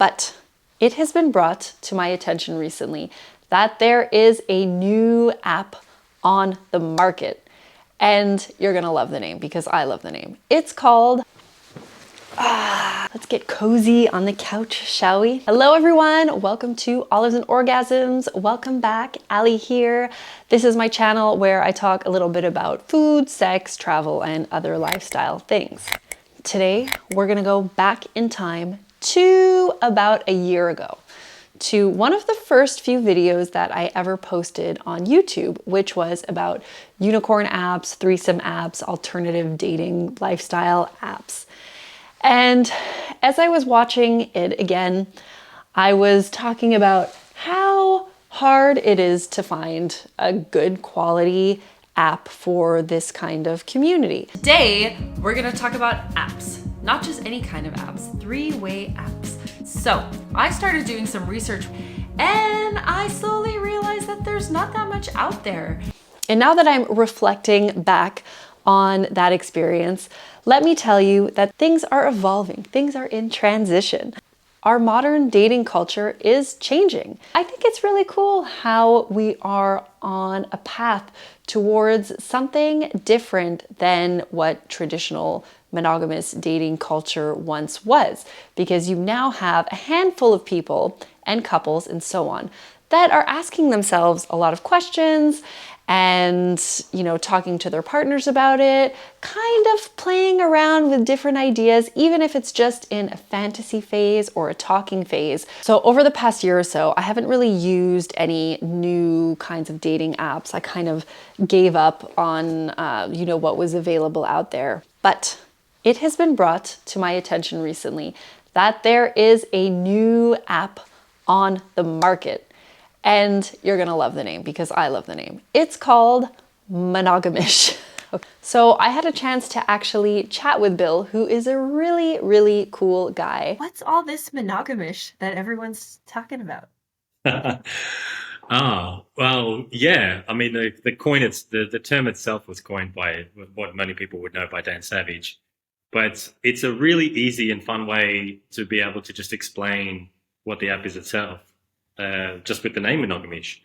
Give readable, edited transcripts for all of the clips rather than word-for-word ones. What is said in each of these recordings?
But it has been brought to my attention recently that there is a new app on the market. And you're gonna love the name because I love the name. It's called, let's get cozy on the couch, shall we? Hello everyone, welcome to Olives and Orgasms. Welcome back, Ali here. This is my channel where I talk a little bit about food, sex, travel, and other lifestyle things. Today, we're gonna go back in time to about a year ago, to one of the first few videos that I ever posted on YouTube, which was about unicorn apps, threesome apps, alternative dating lifestyle apps. And as I was watching it again, I was talking about how hard it is to find a good quality app for this kind of community. Today, we're gonna talk about apps. Not just any kind of apps, three-way apps. So I started doing some research and I slowly realized that there's not that much out there. And now that I'm reflecting back on that experience, let me tell you that things are evolving, things are in transition. Our modern dating culture is changing. I think it's really cool how we are on a path towards something different than what traditional monogamous dating culture once was, because you now have a handful of people and couples and so on that are asking themselves a lot of questions and, you know, talking to their partners about it, kind of playing around with different ideas, even if it's just in a fantasy phase or a talking phase. So over the past year or so, I haven't really used any new kinds of dating apps. I kind of gave up on, what was available out there. But it has been brought to my attention recently that there is a new app on the market. And you're gonna love the name because I love the name. It's called Monogamish. So I had a chance to actually chat with Bill, who is a really, really cool guy. What's all this Monogamish that everyone's talking about? Well, yeah. I mean, the term itself was coined by what many people would know by Dan Savage, but it's a really easy and fun way to be able to just explain what the app is itself. Just with the name Monogamish.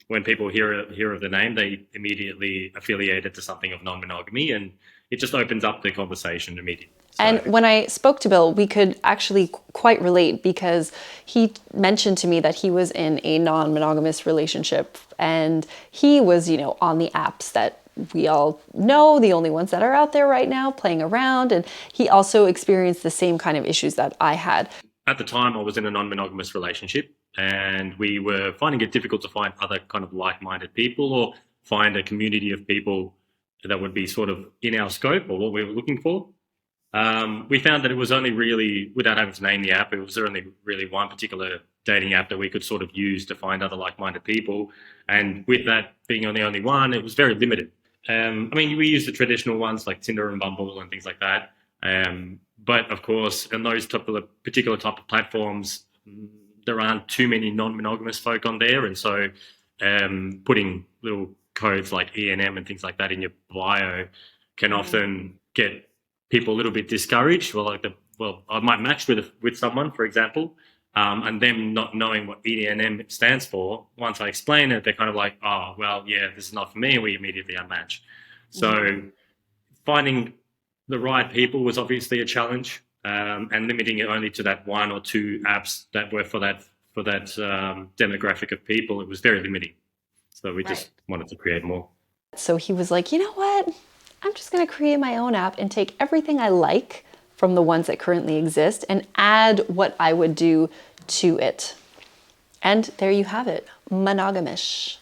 When people hear of the name, they immediately affiliate it to something of non-monogamy, and it just opens up the conversation immediately. And when I spoke to Bill, we could actually quite relate because he mentioned to me that he was in a non-monogamous relationship and he was, on the apps that we all know, the only ones that are out there right now playing around. And he also experienced the same kind of issues that I had. At the time, I was in a non-monogamous relationship and we were finding it difficult to find other kind of like-minded people or find a community of people that would be sort of in our scope or what we were looking for. We found that it was only really, without having to name the app, it was only really one particular dating app that we could sort of use to find other like-minded people. And with that being the only one, it was very limited. We use the traditional ones like Tinder and Bumble and things like that. But of course, in those particular type of platforms, there aren't too many non-monogamous folk on there. And so putting little codes like E&M and things like that in your bio can often get people a little bit discouraged. I might match with someone, for example, and them not knowing what E&M stands for. Once I explain it, they're kind of like, oh, well, yeah, this is not for me. And we immediately unmatch. So finding the right people was obviously a challenge, and limiting it only to that one or two apps that were for that demographic of people, it was very limiting. So we just wanted to create more. So he was like, you know what? I'm just going to create my own app and take everything I like from the ones that currently exist and add what I would do to it. And there you have it, Monogamish.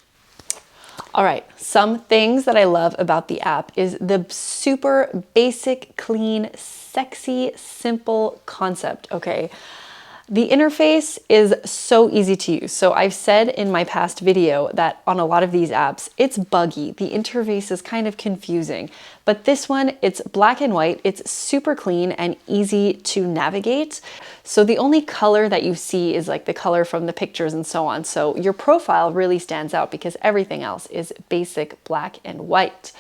All right, some things that I love about the app is the super basic, clean, sexy, simple concept, okay? The interface is so easy to use. So I've said in my past video that on a lot of these apps, it's buggy. The interface is kind of confusing, but this one, it's black and white. It's super clean and easy to navigate. So the only color that you see is like the color from the pictures and so on. So your profile really stands out because everything else is basic black and white.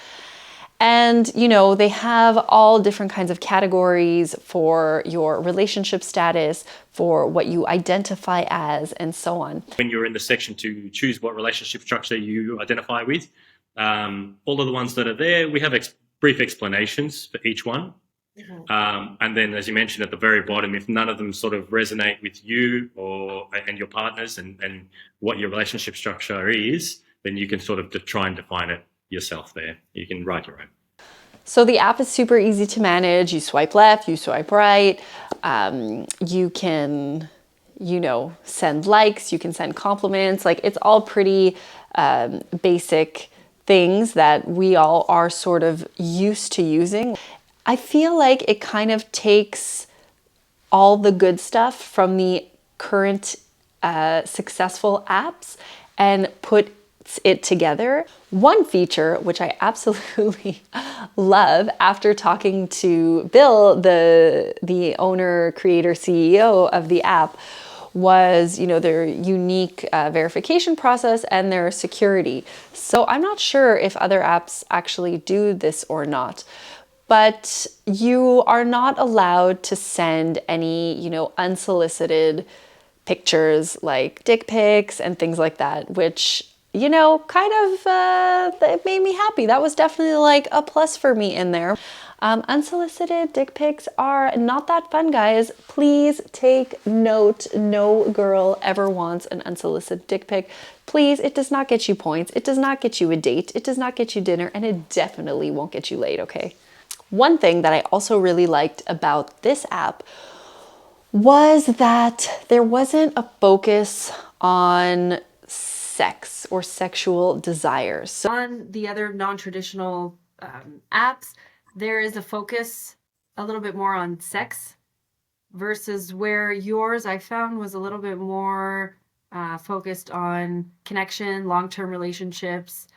And, they have all different kinds of categories for your relationship status, for what you identify as, and so on. When you're in the section to choose what relationship structure you identify with, all of the ones that are there, we have brief explanations for each one. And then, as you mentioned at the very bottom, if none of them sort of resonate with you and your partners and what your relationship structure is, then you can sort of try and define it yourself there. You can write your own. So the app is super easy to manage. You swipe left, you swipe right. You can, send likes, you can send compliments. Like, it's all pretty basic things that we all are sort of used to using. I feel like it kind of takes all the good stuff from the current successful apps and puts it together. One feature, which I absolutely love after talking to Bill, the owner, creator, CEO of the app, was, their unique verification process and their security. So I'm not sure if other apps actually do this or not. But you are not allowed to send any, unsolicited pictures like dick pics and things like that, which, that made me happy. That was definitely like a plus for me in there. Unsolicited dick pics are not that fun, guys. Please take note. No girl ever wants an unsolicited dick pic. Please, it does not get you points. It does not get you a date. It does not get you dinner, and it definitely won't get you laid, okay? One thing that I also really liked about this app was that there wasn't a focus on sex or sexual desires. So on the other non-traditional apps, there is a focus a little bit more on sex versus where yours I found was a little bit more focused on connection, long-term relationships,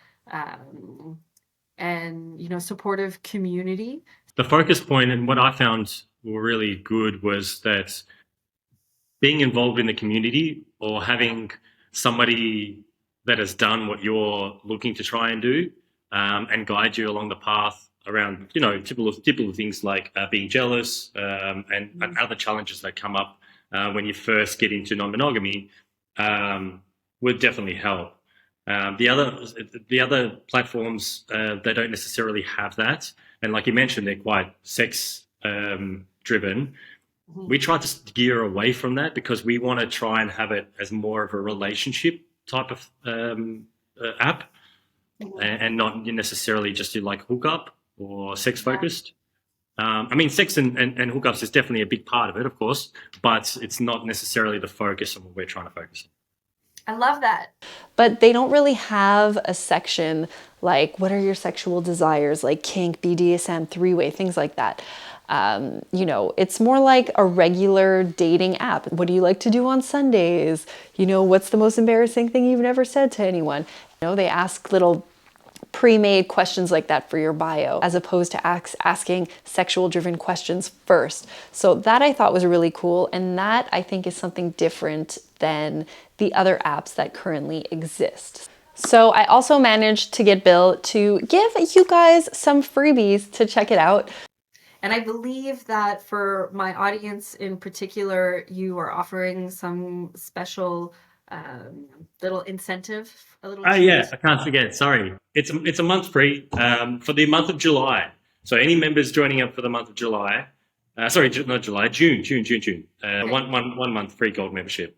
and supportive community. The focus point and what I found were really good was that being involved in the community or having somebody that has done what you're looking to try and do and guide you along the path around, typical things like being jealous and other challenges that come up when you first get into non-monogamy would definitely help. The other platforms, they don't necessarily have that. And like you mentioned, they're quite sex driven. We try to gear away from that because we want to try and have it as more of a relationship type of app and not necessarily just to like hookup or sex focused. I mean, sex and hookups is definitely a big part of it, of course, but it's not necessarily the focus on what we're trying to focus on. I love that. But they don't really have a section like, what are your sexual desires, like kink, BDSM, three-way, things like that. It's more like a regular dating app. What do you like to do on Sundays? What's the most embarrassing thing you've never said to anyone? They ask little pre-made questions like that for your bio, as opposed to asking sexual-driven questions first. So that I thought was really cool, and that I think is something different than the other apps that currently exist. So I also managed to get Bill to give you guys some freebies to check it out. And I believe that for my audience in particular, you are offering some special little incentive, a little. Oh yeah, I can't forget. Sorry, it's a month free for the month of July. So any members joining up for the month of July, not July, June. Okay. One month free gold membership.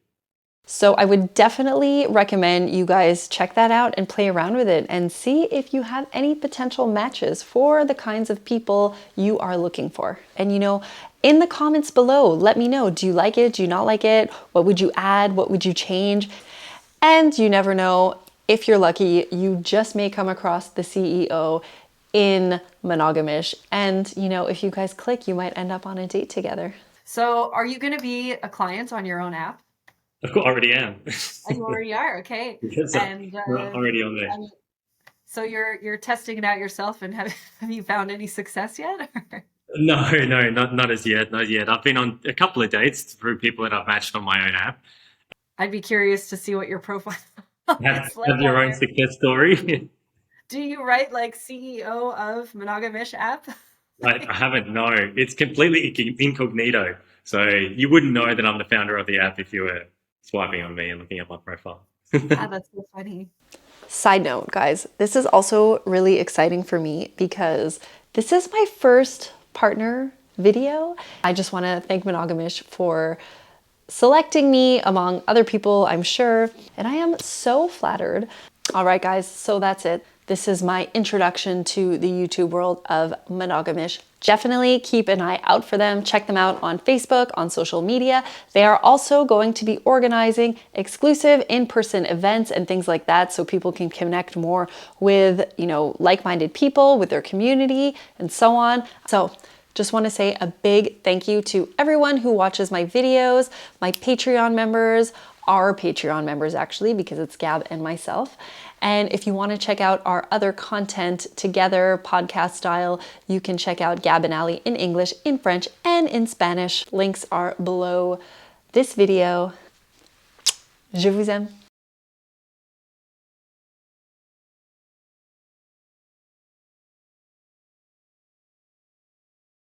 So I would definitely recommend you guys check that out and play around with it and see if you have any potential matches for the kinds of people you are looking for. And in the comments below, let me know, do you like it? Do you not like it? What would you add? What would you change? And you never know, if you're lucky, you just may come across the CEO in Monogamish. And if you guys click, you might end up on a date together. So are you going to be a client on your own app? Of course, already am. You already are, okay. Yes, And already on there. So you're testing it out yourself, and have you found any success yet? No, not as yet. Not yet. I've been on a couple of dates through people that I've matched on my own app. I'd be curious to see what your profile Have your own success story. Do you write like CEO of Monogamish app? I haven't, no. It's completely incognito. So you wouldn't know that I'm the founder of the app if you were swiping on me and looking at my profile. Ah, that's so funny. Side note, guys, this is also really exciting for me because this is my first partner video. I just want to thank Monogamish for selecting me among other people, I'm sure, and I am so flattered. All right, guys, so that's it. This is my introduction to the YouTube world of Monogamish. Definitely keep an eye out for them. Check them out on Facebook, on social media. They are also going to be organizing exclusive in-person events and things like that so people can connect more with, like-minded people, with their community, and so on. So just want to say a big thank you to everyone who watches my videos, my Patreon members, our Patreon members actually, because it's Gab and myself. And if you want to check out our other content together, podcast style, you can check out Gab and Ali in English, in French, and in Spanish. Links are below this video. Je vous aime.